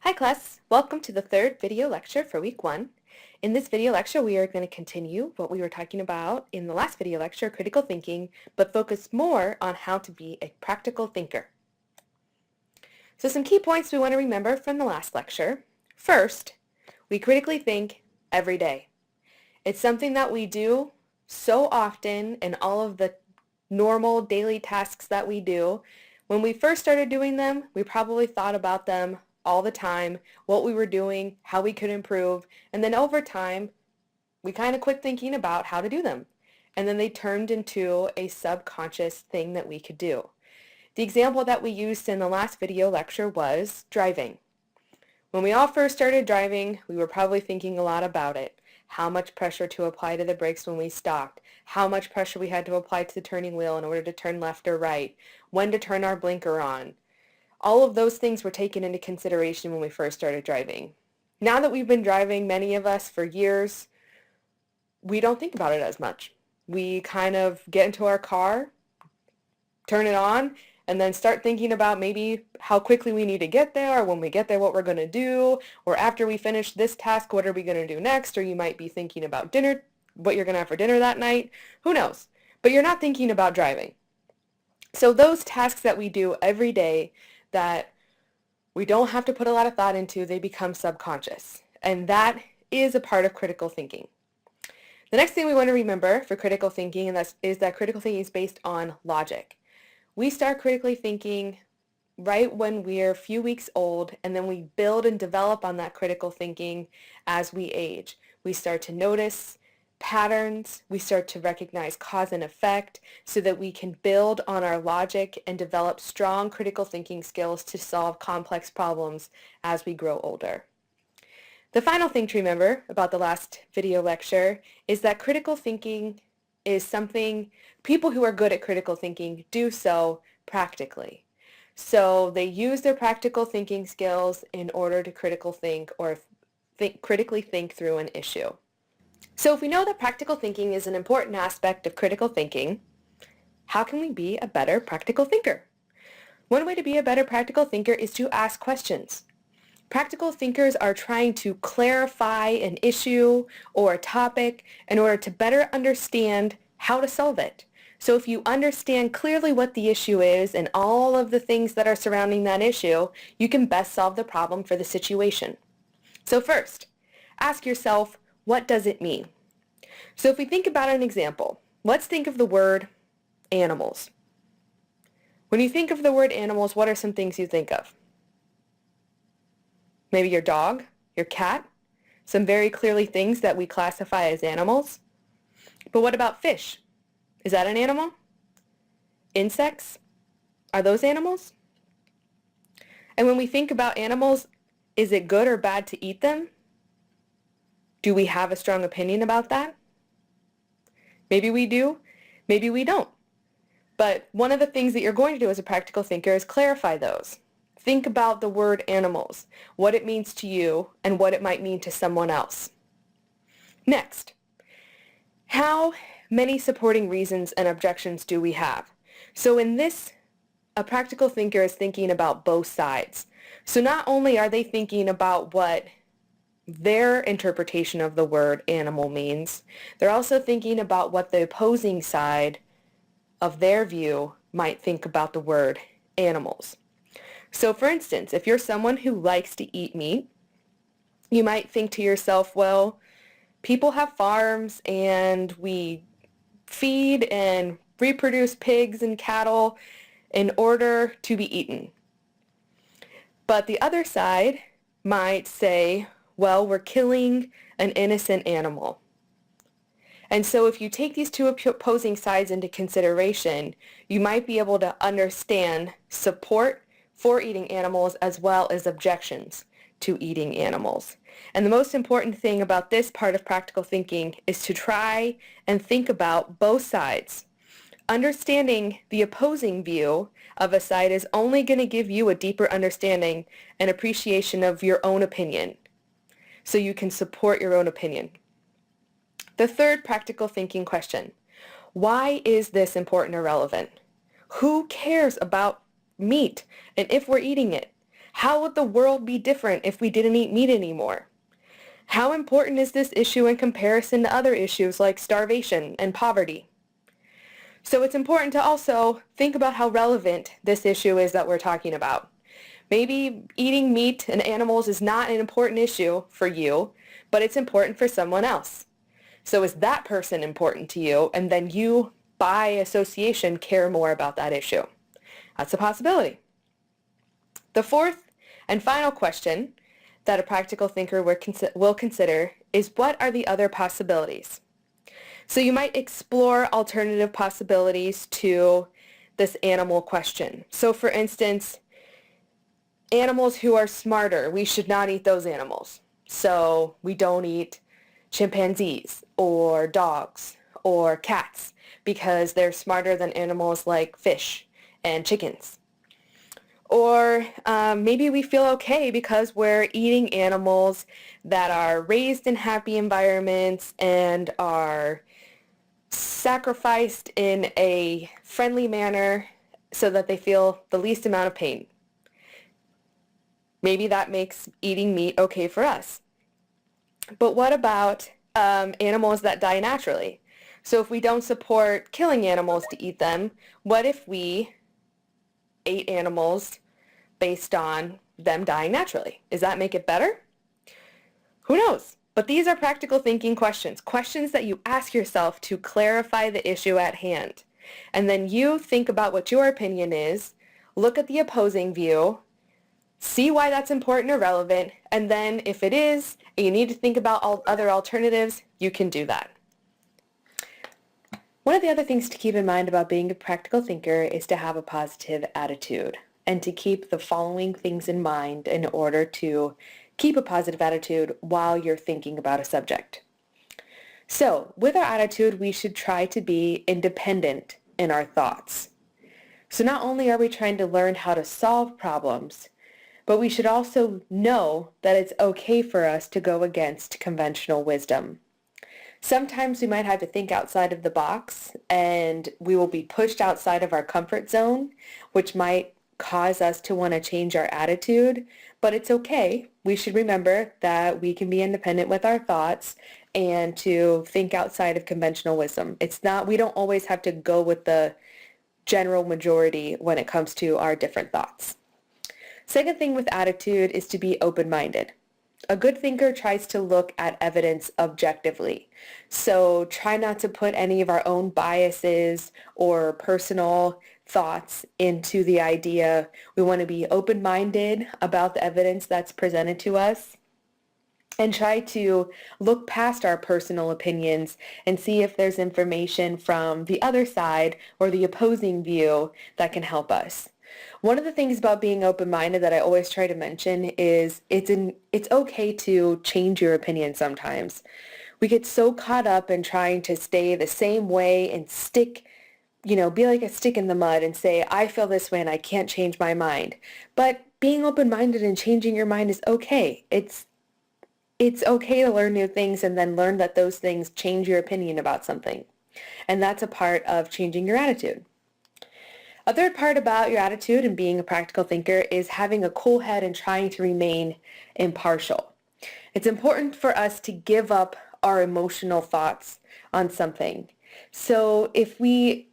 Hi class, welcome to the third video lecture for week 1. In this video lecture we are going to continue what we were talking about in the last video lecture, critical thinking, but focus more on how to be a practical thinker. So some key points we want to remember from the last lecture. First, we critically think every day. It's something that we do so often in all of the normal daily tasks that we do. When we first started doing them, we probably thought about them all the time, what we were doing, how we could improve, and then over time, we kind of quit thinking about how to do them. And then they turned into a subconscious thing that we could do. The example that we used in the last video lecture was driving. When we all first started driving, we were probably thinking a lot about it. How much pressure to apply to the brakes when we stopped, how much pressure we had to apply to the turning wheel in order to turn left or right, when to turn our blinker on. All of those things were taken into consideration when we first started driving. Now that we've been driving, many of us, for years, we don't think about it as much. We kind of get into our car, turn it on, and then start thinking about maybe how quickly we need to get there, or when we get there what we're going to do, or after we finish this task what are we going to do next, or you might be thinking about dinner, what you're going to have for dinner that night. Who knows? But you're not thinking about driving. So those tasks that we do every day that we don't have to put a lot of thought into, they become subconscious. And that is a part of critical thinking. The next thing we want to remember for critical thinking is that critical thinking is based on logic. We start critically thinking right when we're a few weeks old, and then we build and develop on that critical thinking as we age. We start to notice patterns, we start to recognize cause and effect so that we can build on our logic and develop strong critical thinking skills to solve complex problems as we grow older. The final thing to remember about the last video lecture is that critical thinking is something people who are good at critical thinking do so practically. So they use their practical thinking skills in order to critically think through an issue. So if we know that practical thinking is an important aspect of critical thinking, how can we be a better practical thinker? One way to be a better practical thinker is to ask questions. Practical thinkers are trying to clarify an issue or a topic in order to better understand how to solve it. So if you understand clearly what the issue is and all of the things that are surrounding that issue, you can best solve the problem for the situation. So first, ask yourself, what does it mean? So if we think about an example, let's think of the word animals. When you think of the word animals, what are some things you think of? Maybe your dog, your cat, some very clearly things that we classify as animals. But what about fish? Is that an animal? Insects? Are those animals? And when we think about animals, is it good or bad to eat them? Do we have a strong opinion about that? Maybe we do, maybe we don't. But one of the things that you're going to do as a practical thinker is clarify those. Think about the word animals, what it means to you, and what it might mean to someone else. Next, how many supporting reasons and objections do we have? So in this, a practical thinker is thinking about both sides. So not only are they thinking about what their interpretation of the word animal means, they're also thinking about what the opposing side of their view might think about the word animals. So for instance, if you're someone who likes to eat meat, you might think to yourself, well, people have farms and we feed and reproduce pigs and cattle in order to be eaten. But the other side might say, well, we're killing an innocent animal. And so if you take these two opposing sides into consideration, you might be able to understand support for eating animals as well as objections to eating animals. And the most important thing about this part of practical thinking is to try and think about both sides. Understanding the opposing view of a side is only going to give you a deeper understanding and appreciation of your own opinion, so you can support your own opinion. The third practical thinking question: why is this important or relevant? Who cares about meat and if we're eating it? How would the world be different if we didn't eat meat anymore? How important is this issue in comparison to other issues like starvation and poverty? So it's important to also think about how relevant this issue is that we're talking about. Maybe eating meat and animals is not an important issue for you, but it's important for someone else. So is that person important to you, and then you, by association, care more about that issue? That's a possibility. The fourth and final question that a practical thinker will consider is, what are the other possibilities? So you might explore alternative possibilities to this animal question. So for instance, animals who are smarter, we should not eat those animals. So we don't eat chimpanzees or dogs or cats because they're smarter than animals like fish and chickens. Or maybe we feel okay because we're eating animals that are raised in happy environments and are sacrificed in a friendly manner so that they feel the least amount of pain. Maybe that makes eating meat okay for us. But what about animals that die naturally? So if we don't support killing animals to eat them, what if we ate animals based on them dying naturally? Does that make it better? Who knows? But these are practical thinking questions, questions that you ask yourself to clarify the issue at hand. And then you think about what your opinion is, look at the opposing view, see why that's important or relevant, and then if it is, and you need to think about all other alternatives, you can do that. One of the other things to keep in mind about being a practical thinker is to have a positive attitude and to keep the following things in mind in order to keep a positive attitude while you're thinking about a subject. So, with our attitude, we should try to be independent in our thoughts. So not only are we trying to learn how to solve problems, but we should also know that it's okay for us to go against conventional wisdom. Sometimes we might have to think outside of the box, and we will be pushed outside of our comfort zone, which might cause us to want to change our attitude, but it's okay. We should remember that we can be independent with our thoughts and to think outside of conventional wisdom. We don't always have to go with the general majority when it comes to our different thoughts. Second thing with attitude is to be open-minded. A good thinker tries to look at evidence objectively. So try not to put any of our own biases or personal thoughts into the idea. We want to be open-minded about the evidence that's presented to us and try to look past our personal opinions and see if there's information from the other side or the opposing view that can help us. One of the things about being open-minded that I always try to mention is it's okay to change your opinion sometimes. We get so caught up in trying to stay the same way and be like a stick in the mud and say, I feel this way and I can't change my mind. But being open-minded and changing your mind is okay. It's okay to learn new things and then learn that those things change your opinion about something. And that's a part of changing your attitude. A third part about your attitude and being a practical thinker is having a cool head and trying to remain impartial. It's important for us to give up our emotional thoughts on something. So if we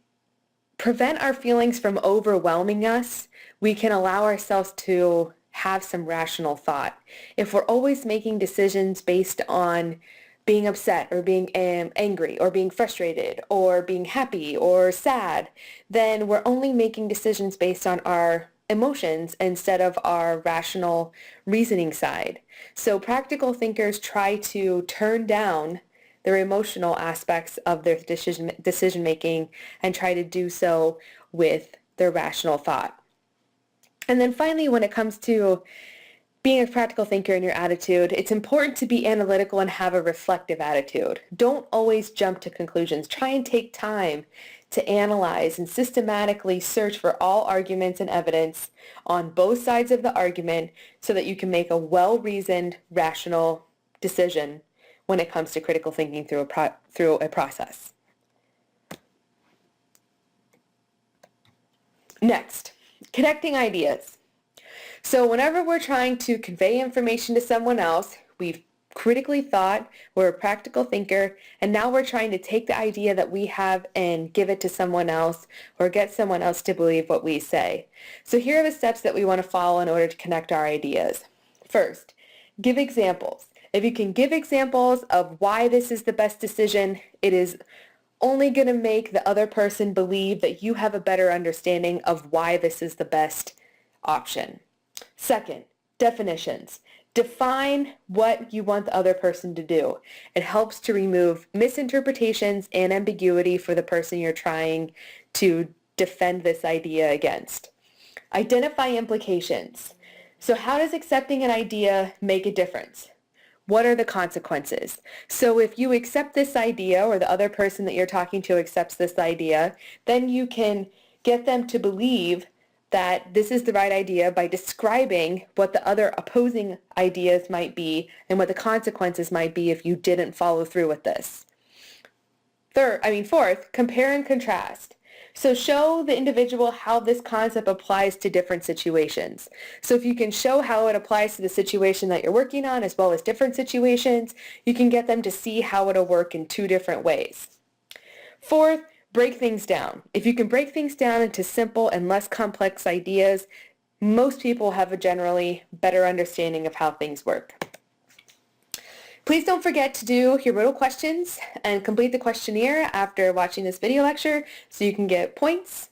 prevent our feelings from overwhelming us, we can allow ourselves to have some rational thought. If we're always making decisions based on being upset or being angry or being frustrated or being happy or sad, then we're only making decisions based on our emotions instead of our rational reasoning side. So practical thinkers try to turn down their emotional aspects of their decision making and try to do so with their rational thought. And then finally, when it comes to being a practical thinker in your attitude, it's important to be analytical and have a reflective attitude. Don't always jump to conclusions. Try and take time to analyze and systematically search for all arguments and evidence on both sides of the argument so that you can make a well-reasoned, rational decision when it comes to critical thinking through a process. Next, connecting ideas. So whenever we're trying to convey information to someone else, we've critically thought, we're a practical thinker, and now we're trying to take the idea that we have and give it to someone else or get someone else to believe what we say. So here are the steps that we want to follow in order to connect our ideas. First, give examples. If you can give examples of why this is the best decision, it is only going to make the other person believe that you have a better understanding of why this is the best option. Second, definitions. Define what you want the other person to do. It helps to remove misinterpretations and ambiguity for the person you're trying to defend this idea against. Identify implications. So how does accepting an idea make a difference? What are the consequences? So if you accept this idea or the other person that you're talking to accepts this idea, then you can get them to believe that this is the right idea by describing what the other opposing ideas might be and what the consequences might be if you didn't follow through with this. Fourth, compare and contrast. So show the individual how this concept applies to different situations. So if you can show how it applies to the situation that you're working on as well as different situations, you can get them to see how it'll work in two different ways. Fourth, break things down. If you can break things down into simple and less complex ideas, most people have a generally better understanding of how things work. Please don't forget to do your riddle questions and complete the questionnaire after watching this video lecture so you can get points